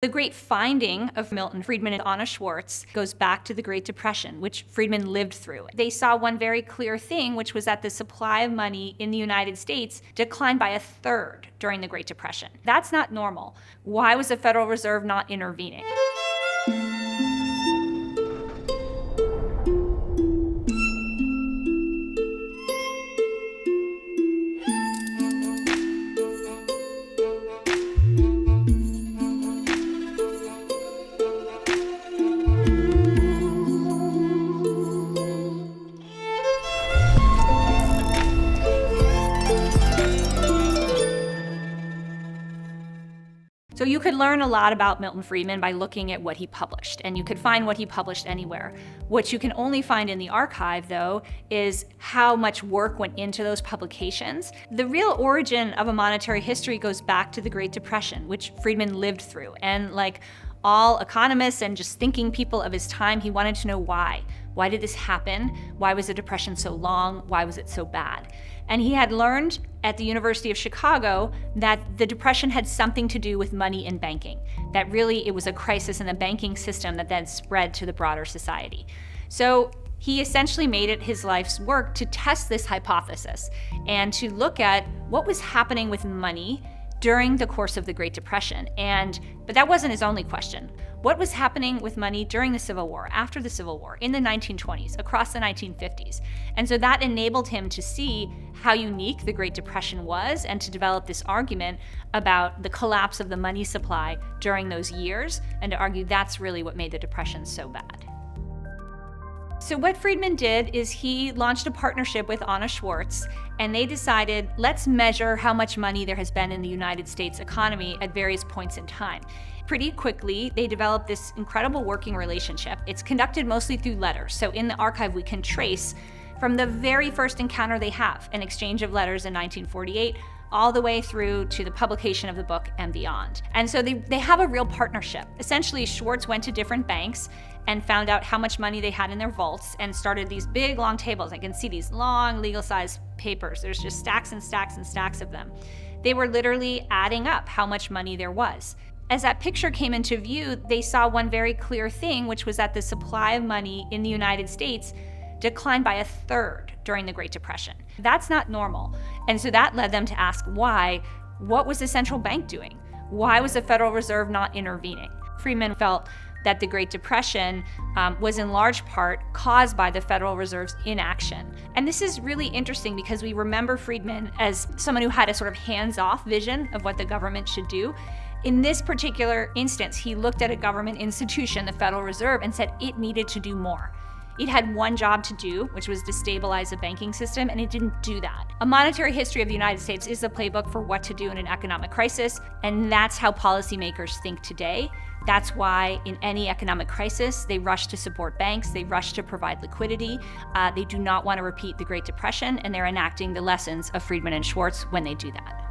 The great finding of Milton Friedman and Anna Schwartz goes back to the Great Depression, which Friedman lived through. They saw one very clear thing, which was that the supply of money in the United States declined by 1/3 during the Great Depression. That's not normal. Why was the Federal Reserve not intervening? So you could learn a lot about Milton Friedman by looking at what he published, and you could find what he published anywhere. What you can only find in the archive, though, is how much work went into those publications. The real origin of a monetary history goes back to the Great Depression, which Friedman lived through. And like all economists and just thinking people of his time, he wanted to know why. Why did this happen? Why was the Depression so long? Why was it so bad? And he had learned at the University of Chicago that the Depression had something to do with money and banking, that really it was a crisis in the banking system that then spread to the broader society. So he essentially made it his life's work to test this hypothesis and to look at what was happening with money during the course of the Great Depression. But that wasn't his only question. What was happening with money during the Civil War, after the Civil War, in the 1920s, across the 1950s? And so that enabled him to see how unique the Great Depression was and to develop this argument about the collapse of the money supply during those years and to argue that's really what made the Depression so bad. So what Friedman did is he launched a partnership with Anna Schwartz, and they decided, let's measure how much money there has been in the United States economy at various points in time. Pretty quickly, they developed this incredible working relationship. It's conducted mostly through letters. So in the archive, we can trace from the very first encounter they have, an exchange of letters in 1948, all the way through to the publication of the book and beyond. And so they have a real partnership. Essentially, Schwartz went to different banks and found out how much money they had in their vaults and started these big, long tables. I can see these long, legal-sized papers. There's just stacks and stacks and stacks of them. They were literally adding up how much money there was. As that picture came into view, they saw one very clear thing, which was that the supply of money in the United States declined by 1/3 during the Great Depression. That's not normal. And so that led them to ask why. What was the central bank doing? Why was the Federal Reserve not intervening? Friedman felt that the Great Depression was in large part caused by the Federal Reserve's inaction. And this is really interesting because we remember Friedman as someone who had a sort of hands-off vision of what the government should do. In this particular instance, he looked at a government institution, the Federal Reserve, and said it needed to do more. It had one job to do, which was to stabilize the banking system, and it didn't do that. A monetary history of the United States is the playbook for what to do in an economic crisis, and that's how policymakers think today. That's why in any economic crisis, they rush to support banks, they rush to provide liquidity. They do not want to repeat the Great Depression, and they're enacting the lessons of Friedman and Schwartz when they do that.